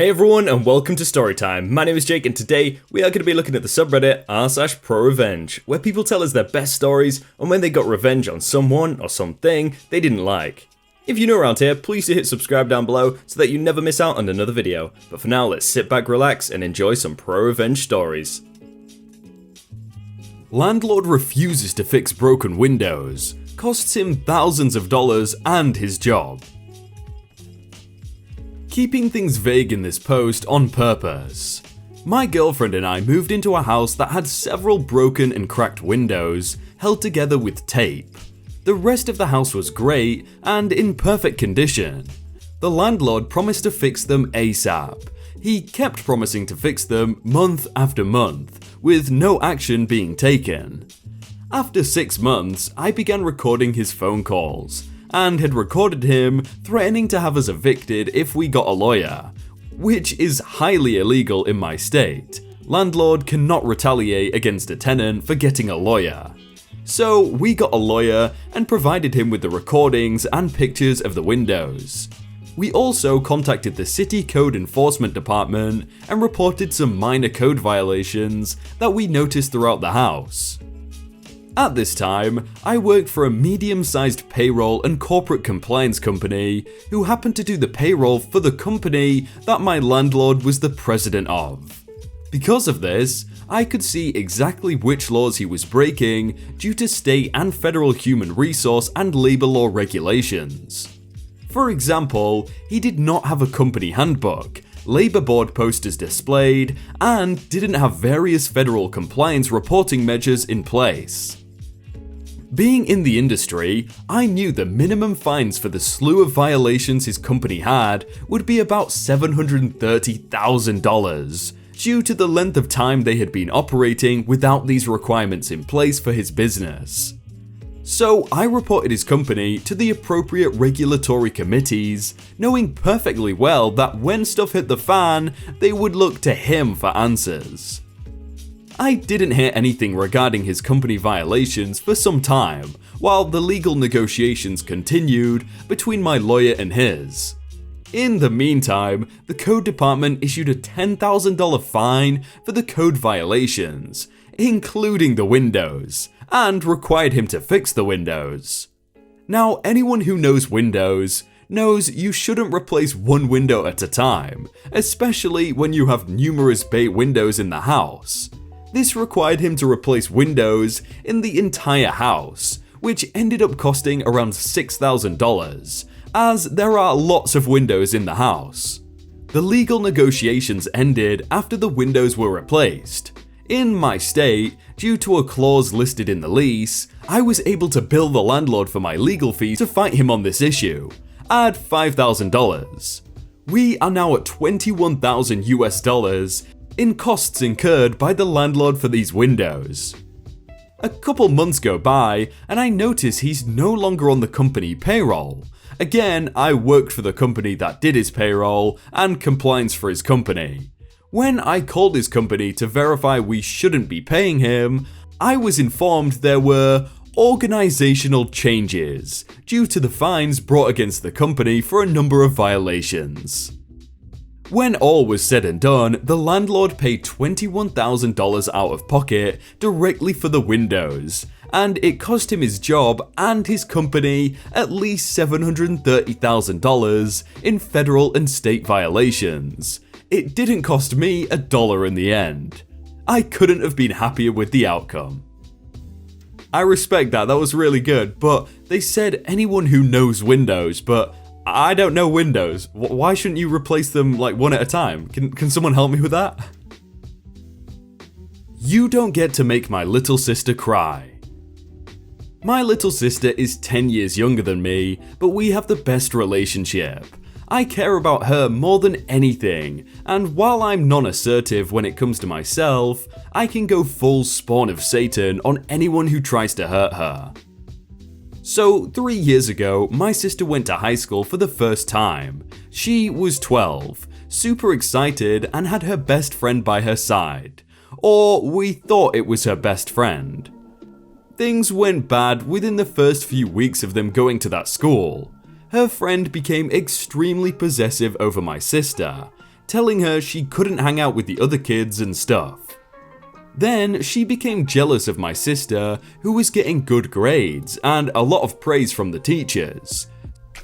Hey everyone and welcome to Storytime. My name is Jake and today we are going to be looking at the subreddit r/prorevenge, where people tell us their best stories on when they got revenge on someone or something they didn't like. If you're new around here, please do hit subscribe down below so that you never miss out on another video. But for now, let's sit back, relax and enjoy some pro-revenge stories. Landlord refuses to fix broken windows, costs him thousands of dollars and his job. Keeping things vague in this post on purpose. My girlfriend and I moved into a house that had several broken and cracked windows held together with tape. The rest of the house was great and in perfect condition. The landlord promised to fix them ASAP. He kept promising to fix them month after month, with no action being taken. After 6 months, I began recording his phone calls, and had recorded him threatening to have us evicted if we got a lawyer, which is highly illegal in my state. Landlord cannot retaliate against a tenant for getting a lawyer. So we got a lawyer and provided him with the recordings and pictures of the windows. We also contacted the City Code Enforcement Department and reported some minor code violations that we noticed throughout the house. At this time, I worked for a medium-sized payroll and corporate compliance company who happened to do the payroll for the company that my landlord was the president of. Because of this, I could see exactly which laws he was breaking due to state and federal human resource and labor law regulations. For example, he did not have a company handbook, labor board posters displayed, and didn't have various federal compliance reporting measures in place. Being in the industry, I knew the minimum fines for the slew of violations his company had would be about $730,000, due to the length of time they had been operating without these requirements in place for his business. So I reported his company to the appropriate regulatory committees, knowing perfectly well that when stuff hit the fan, they would look to him for answers. I didn't hear anything regarding his company violations for some time, while the legal negotiations continued between my lawyer and his. In the meantime, the code department issued a $10,000 fine for the code violations, including the windows, and required him to fix the windows. Now, anyone who knows windows knows you shouldn't replace one window at a time, especially when you have numerous bay windows in the house. This required him to replace windows in the entire house, which ended up costing around $6,000, as there are lots of windows in the house. The legal negotiations ended after the windows were replaced. In my state, due to a clause listed in the lease, I was able to bill the landlord for my legal fees to fight him on this issue, at $5,000. We are now at $21,000 US in costs incurred by the landlord for these windows. A couple months go by and I notice he's no longer on the company payroll. Again, I worked for the company that did his payroll and compliance for his company. When I called his company to verify we shouldn't be paying him, I was informed there were organizational changes due to the fines brought against the company for a number of violations. When all was said and done, the landlord paid $21,000 out of pocket directly for the windows, and it cost him his job and his company at least $730,000 in federal and state violations. It didn't cost me a dollar in the end. I couldn't have been happier with the outcome. I respect that was really good, but they said anyone who knows windows, but I don't know windows. Why shouldn't you replace them like one at a time? Can someone help me with that? You don't get to make my little sister cry. My little sister is 10 years younger than me, but we have the best relationship. I care about her more than anything, and while I'm non-assertive when it comes to myself, I can go full spawn of Satan on anyone who tries to hurt her. So 3 years ago, my sister went to high school for the first time. She was 12, super excited and had her best friend by her side. Or we thought it was her best friend. Things went bad within the first few weeks of them going to that school. Her friend became extremely possessive over my sister, telling her she couldn't hang out with the other kids and stuff. Then she became jealous of my sister, who was getting good grades and a lot of praise from the teachers.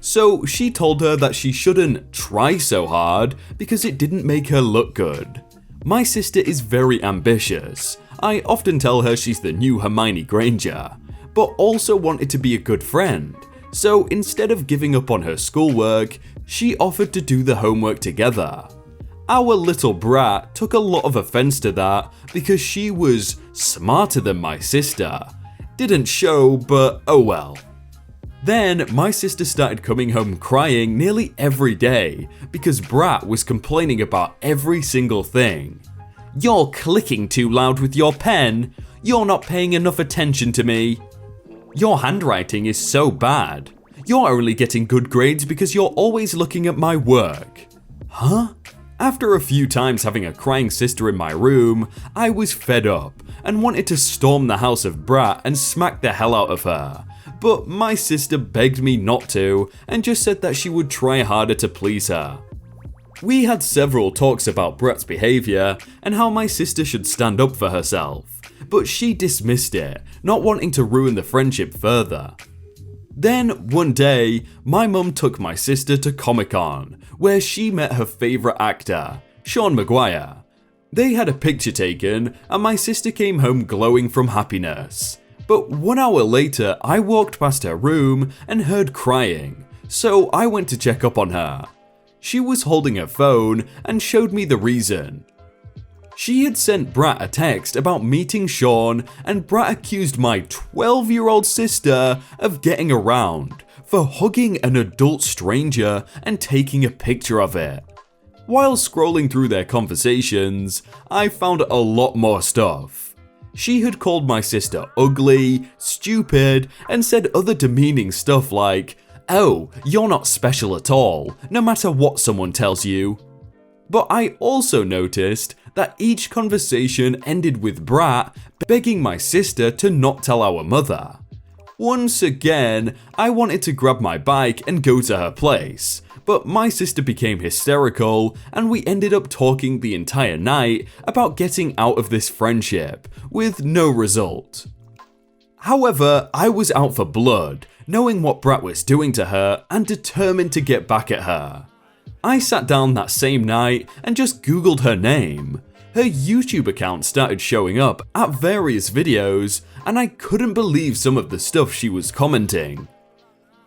So she told her that she shouldn't try so hard because it didn't make her look good. My sister is very ambitious. I often tell her she's the new Hermione Granger, but also wanted to be a good friend. So instead of giving up on her schoolwork, she offered to do the homework together. Our little brat took a lot of offense to that because she was smarter than my sister. Didn't show, but oh well. Then my sister started coming home crying nearly every day because Brat was complaining about every single thing. "You're clicking too loud with your pen. You're not paying enough attention to me. Your handwriting is so bad. You're only getting good grades because you're always looking at my work." Huh? After a few times having a crying sister in my room, I was fed up and wanted to storm the house of Brat and smack the hell out of her. But my sister begged me not to and just said that she would try harder to please her. We had several talks about Brat's behaviour and how my sister should stand up for herself, but she dismissed it, not wanting to ruin the friendship further. Then, one day, my mum took my sister to Comic-Con, where she met her favourite actor, Sean Maguire. They had a picture taken, and my sister came home glowing from happiness. But 1 hour later, I walked past her room and heard crying, so I went to check up on her. She was holding her phone and showed me the reason. She had sent Brat a text about meeting Sean, and Brat accused my 12-year-old sister of getting around for hugging an adult stranger and taking a picture of it. While scrolling through their conversations, I found a lot more stuff. She had called my sister ugly, stupid, and said other demeaning stuff like, "Oh, you're not special at all, no matter what someone tells you." But I also noticed that each conversation ended with Brat begging my sister to not tell our mother. Once again, I wanted to grab my bike and go to her place, but my sister became hysterical and we ended up talking the entire night about getting out of this friendship, with no result. However, I was out for blood, knowing what Brat was doing to her and determined to get back at her. I sat down that same night and just googled her name. Her YouTube account started showing up at various videos, and I couldn't believe some of the stuff she was commenting.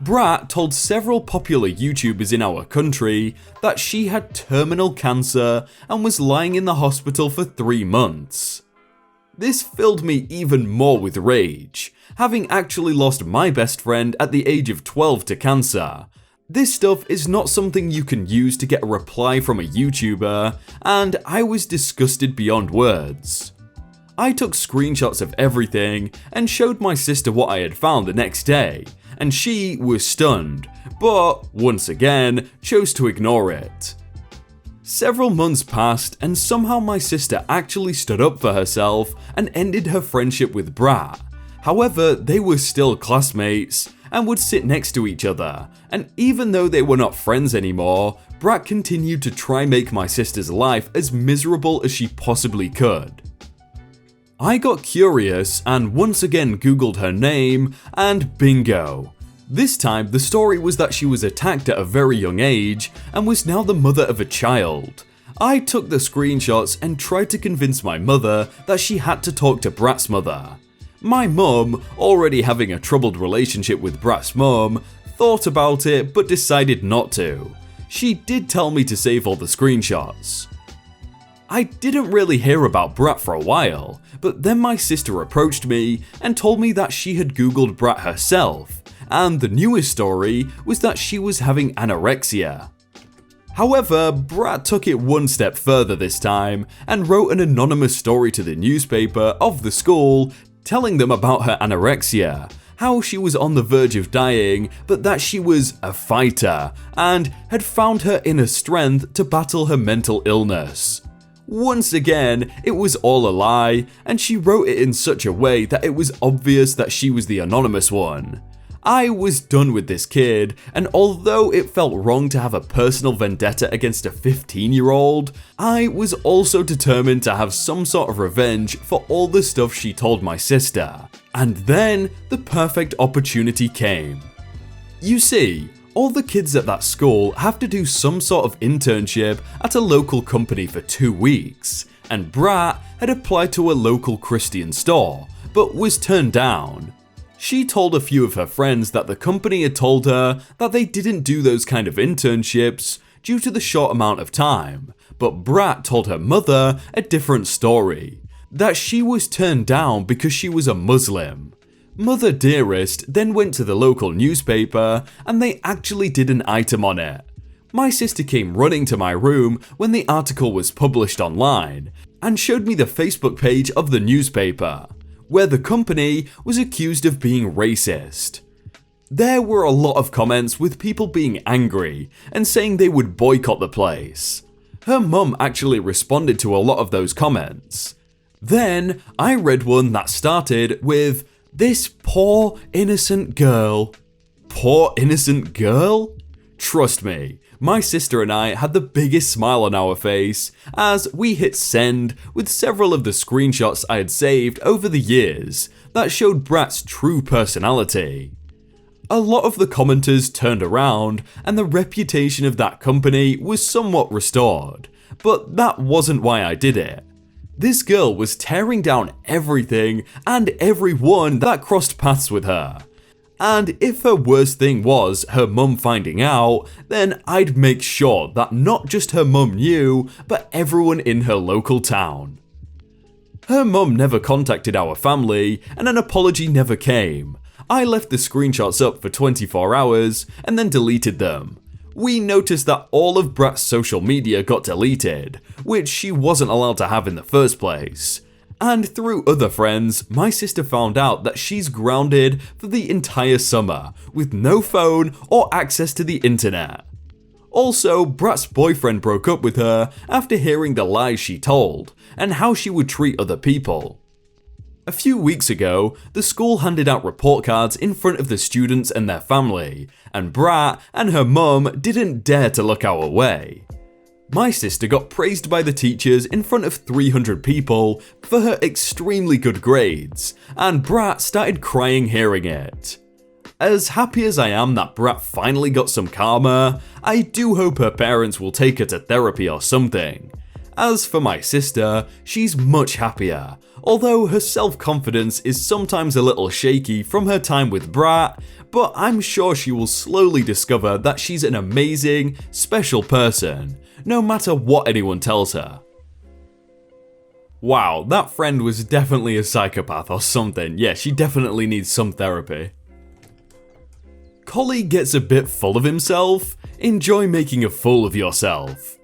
Brat told several popular YouTubers in our country that she had terminal cancer and was lying in the hospital for 3 months. This filled me even more with rage, having actually lost my best friend at the age of 12 to cancer. This stuff is not something you can use to get a reply from a YouTuber, and I was disgusted beyond words. I took screenshots of everything and showed my sister what I had found the next day, and she was stunned, but once again chose to ignore it. Several months passed and somehow my sister actually stood up for herself and ended her friendship with Brat. However, they were still classmates and would sit next to each other, and even though they were not friends anymore, Brat continued to try make my sister's life as miserable as she possibly could. I got curious and once again googled her name, and bingo. This time the story was that she was attacked at a very young age and was now the mother of a child. I took the screenshots and tried to convince my mother that she had to talk to Brat's mother. My mum, already having a troubled relationship with Brat's mum, thought about it but decided not to. She did tell me to save all the screenshots. I didn't really hear about Brat for a while, but then my sister approached me and told me that she had googled Brat herself, and the newest story was that she was having anorexia. However, Brat took it one step further this time and wrote an anonymous story to the newspaper of the school telling them about her anorexia, how she was on the verge of dying, but that she was a fighter and had found her inner strength to battle her mental illness. Once again, it was all a lie, and she wrote it in such a way that it was obvious that she was the anonymous one. I was done with this kid, and although it felt wrong to have a personal vendetta against a 15-year-old, I was also determined to have some sort of revenge for all the stuff she told my sister. And then the perfect opportunity came. You see, all the kids at that school have to do some sort of internship at a local company for 2 weeks, and Brat had applied to a local Christian store, but was turned down. She told a few of her friends that the company had told her that they didn't do those kind of internships due to the short amount of time, but Brat told her mother a different story, that she was turned down because she was a Muslim. Mother Dearest then went to the local newspaper and they actually did an item on it. My sister came running to my room when the article was published online and showed me the Facebook page of the newspaper, where the company was accused of being racist. There were a lot of comments with people being angry and saying they would boycott the place. Her mum actually responded to a lot of those comments. Then I read one that started with, "This poor innocent girl." Poor innocent girl? Trust me, my sister and I had the biggest smile on our face as we hit send with several of the screenshots I had saved over the years that showed Brat's true personality. A lot of the commenters turned around and the reputation of that company was somewhat restored, but that wasn't why I did it. This girl was tearing down everything and everyone that crossed paths with her. And if her worst thing was her mum finding out, then I'd make sure that not just her mum knew, but everyone in her local town. Her mum never contacted our family, and an apology never came. I left the screenshots up for 24 hours and then deleted them. We noticed that all of Brat's social media got deleted, which she wasn't allowed to have in the first place. And through other friends, my sister found out that she's grounded for the entire summer, with no phone or access to the internet. Also, Brat's boyfriend broke up with her after hearing the lies she told, and how she would treat other people. A few weeks ago, the school handed out report cards in front of the students and their family, and Brat and her mum didn't dare to look our way. My sister got praised by the teachers in front of 300 people for her extremely good grades, and Brat started crying hearing it. As happy as I am that Brat finally got some karma, I do hope her parents will take her to therapy or something. As for my sister, she's much happier, although her self-confidence is sometimes a little shaky from her time with Brat, but I'm sure she will slowly discover that she's an amazing, special person, no matter what anyone tells her. Wow, that friend was definitely a psychopath or something. Yeah, she definitely needs some therapy. Collie gets a bit full of himself. Enjoy making a fool of yourself.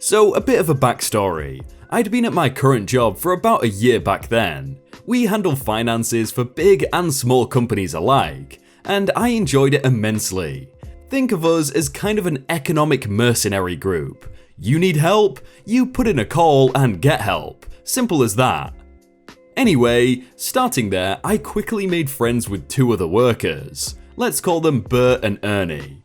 So, a bit of a backstory. I'd been at my current job for about a year back then. We handle finances for big and small companies alike, and I enjoyed it immensely. Think of us as kind of an economic mercenary group. You need help, you put in a call and get help. Simple as that. Anyway, starting there, I quickly made friends with two other workers. Let's call them Bert and Ernie.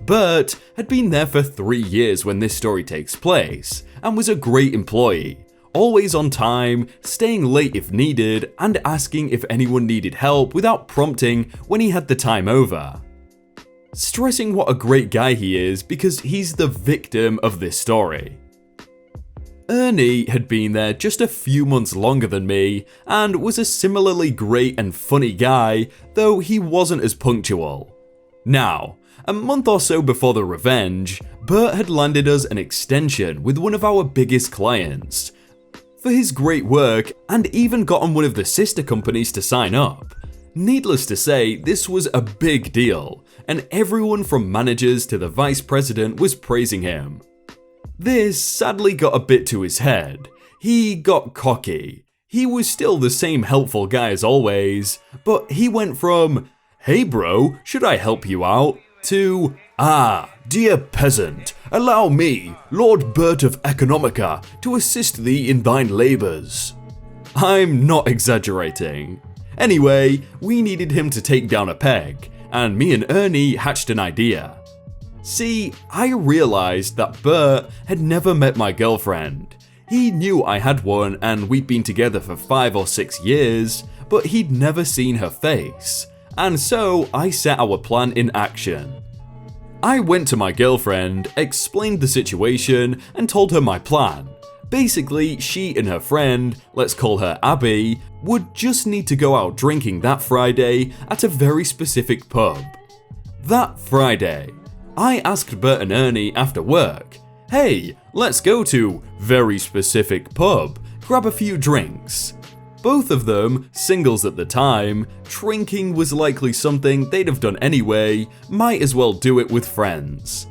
Bert had been there for 3 years when this story takes place, and was a great employee. Always on time, staying late if needed, and asking if anyone needed help without prompting when he had the time over. Stressing what a great guy he is because he's the victim of this story. Ernie had been there just a few months longer than me, and was a similarly great and funny guy, though he wasn't as punctual. Now, a month or so before the revenge, Bert had landed us an extension with one of our biggest clients for his great work, and even gotten one of the sister companies to sign up. Needless to say, this was a big deal, and everyone from managers to the vice president was praising him. This sadly got a bit to his head. He got cocky. He was still the same helpful guy as always, but he went from, "Hey bro, should I help you out?" to, "Ah, dear peasant, allow me, Lord Bert of Economica, to assist thee in thine labours." I'm not exaggerating. Anyway, we needed him to take down a peg, and me and Ernie hatched an idea. See, I realized that Bert had never met my girlfriend. He knew I had one and we'd been together for 5 or 6 years, but he'd never seen her face, and so I set our plan in action. I went to my girlfriend, explained the situation, and told her my plan. Basically, she and her friend, let's call her Abby, would just need to go out drinking that Friday at a very specific pub. That Friday, I asked Bert and Ernie after work, hey, let's go to very specific pub, grab a few drinks. Both of them, singles at the time, drinking was likely something they'd have done anyway, might as well do it with friends.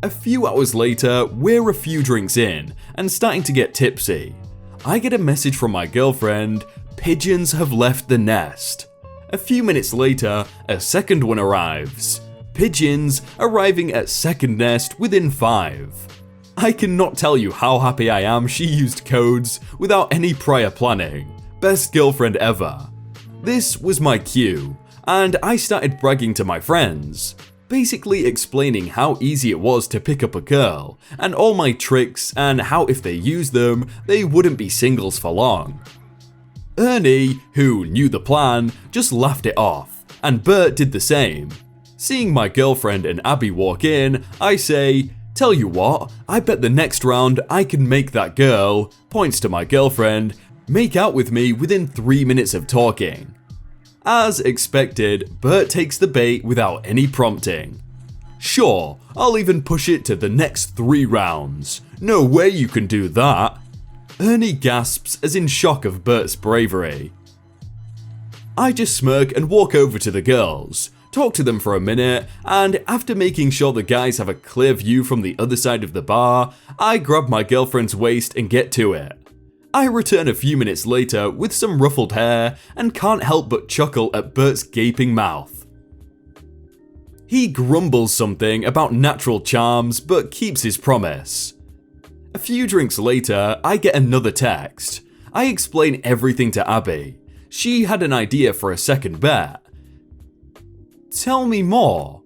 A few hours later, we're a few drinks in and starting to get tipsy. I get a message from my girlfriend, pigeons have left the nest. A few minutes later, a second one arrives. Pigeons arriving at second nest within 5. I cannot tell you how happy I am she used codes without any prior planning. Best girlfriend ever. This was my cue, and I started bragging to my friends, basically explaining how easy it was to pick up a girl, and all my tricks, and how if they used them, they wouldn't be singles for long. Ernie, who knew the plan, just laughed it off, and Bert did the same. Seeing my girlfriend and Abby walk in, I say, tell you what, I bet the next round I can make that girl, points to my girlfriend, make out with me within 3 minutes of talking. As expected, Bert takes the bait without any prompting. Sure, I'll even push it to the next 3 rounds. No way you can do that. Ernie gasps as in shock of Bert's bravery. I just smirk and walk over to the girls, talk to them for a minute, and after making sure the guys have a clear view from the other side of the bar, I grab my girlfriend's waist and get to it. I return a few minutes later with some ruffled hair and can't help but chuckle at Bert's gaping mouth. He grumbles something about natural charms but keeps his promise. A few drinks later, I get another text. I explain everything to Abby. She had an idea for a second bet. Tell me more.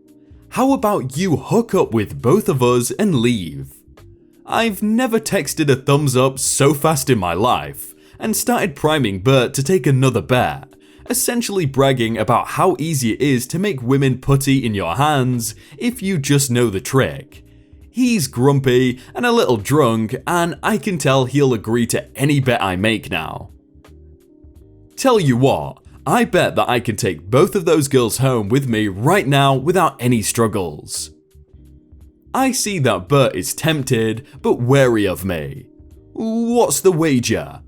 How about you hook up with both of us and leave? I've never texted a thumbs up so fast in my life, and started priming Bert to take another bet, essentially bragging about how easy it is to make women putty in your hands if you just know the trick. He's grumpy and a little drunk, and I can tell he'll agree to any bet I make now. Tell you what, I bet that I can take both of those girls home with me right now without any struggles. I see that Bert is tempted, but wary of me. What's the wager?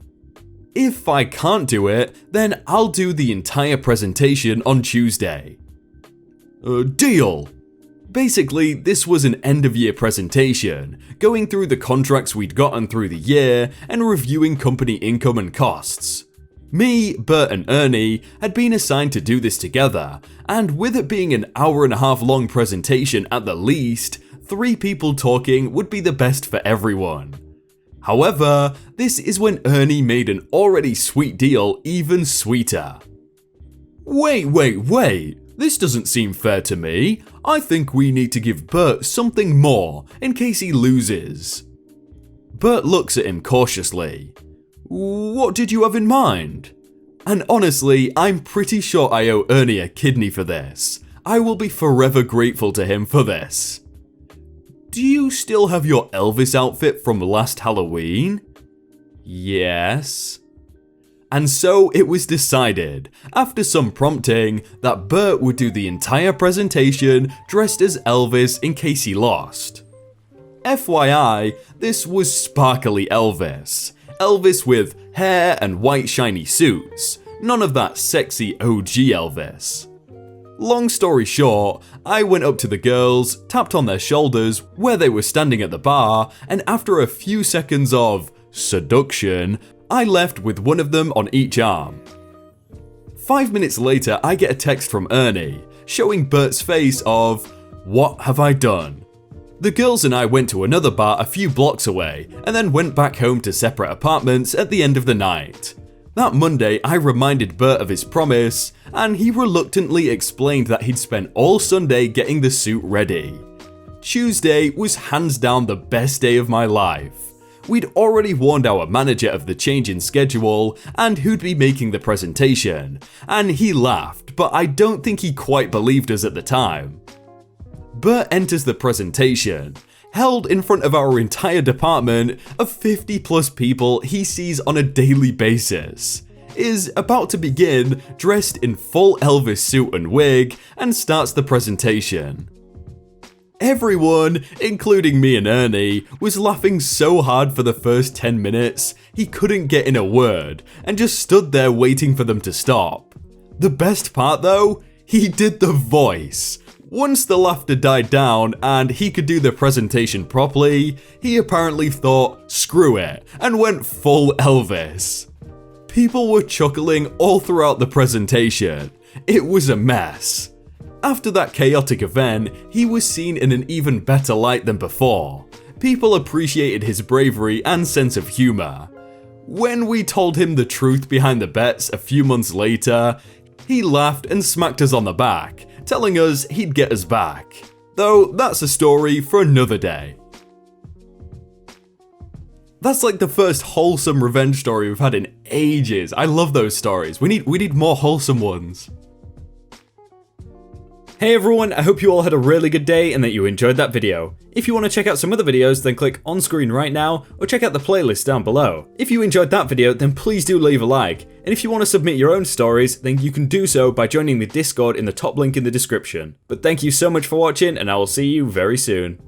If I can't do it, then I'll do the entire presentation on Tuesday. Deal! Basically, this was an end-of-year presentation, going through the contracts we'd gotten through the year and reviewing company income and costs. Me, Bert and Ernie had been assigned to do this together, and with it being an hour-and-a-half long presentation at the least, 3 people talking would be the best for everyone. However, this is when Ernie made an already sweet deal even sweeter. Wait, this doesn't seem fair to me. I think we need to give Bert something more in case he loses. Bert looks at him cautiously. What did you have in mind? And honestly, I'm pretty sure I owe Ernie a kidney for this. I will be forever grateful to him for this. Do you still have your Elvis outfit from last Halloween? Yes. And so it was decided, after some prompting, that Bert would do the entire presentation dressed as Elvis in case he lost. FYI, this was sparkly Elvis. Elvis with hair and white shiny suits. None of that sexy OG Elvis. Long story short, I went up to the girls, tapped on their shoulders where they were standing at the bar, and after a few seconds of seduction, I left with one of them on each arm. 5 minutes later, I get a text from Ernie, showing Bert's face of, what have I done? The girls and I went to another bar a few blocks away, and then went back home to separate apartments at the end of the night. That Monday, I reminded Bert of his promise, and he reluctantly explained that he'd spent all Sunday getting the suit ready. Tuesday was hands down the best day of my life. We'd already warned our manager of the change in schedule and who'd be making the presentation, and he laughed, but I don't think he quite believed us at the time. Bert enters the presentation, held in front of our entire department of 50 plus people he sees on a daily basis, is about to begin dressed in full Elvis suit and wig, and starts the presentation. Everyone, including me and Ernie, was laughing so hard for the first 10 minutes he couldn't get in a word and just stood there waiting for them to stop. The best part though, he did the voice. Once the laughter died down and he could do the presentation properly, he apparently thought, screw it, and went full Elvis. People were chuckling all throughout the presentation. It was a mess. After that chaotic event, he was seen in an even better light than before. People appreciated his bravery and sense of humor. When we told him the truth behind the bets a few months later, he laughed and smacked us on the back, telling us he'd get us back. Though that's a story for another day. That's like the first wholesome revenge story we've had in ages. I love those stories. We need more wholesome ones. Hey everyone, I hope you all had a really good day and that you enjoyed that video. If you want to check out some other videos, then click on screen right now or check out the playlist down below. If you enjoyed that video, then please do leave a like. And if you want to submit your own stories, then you can do so by joining the Discord in the top link in the description. But thank you so much for watching, and I will see you very soon.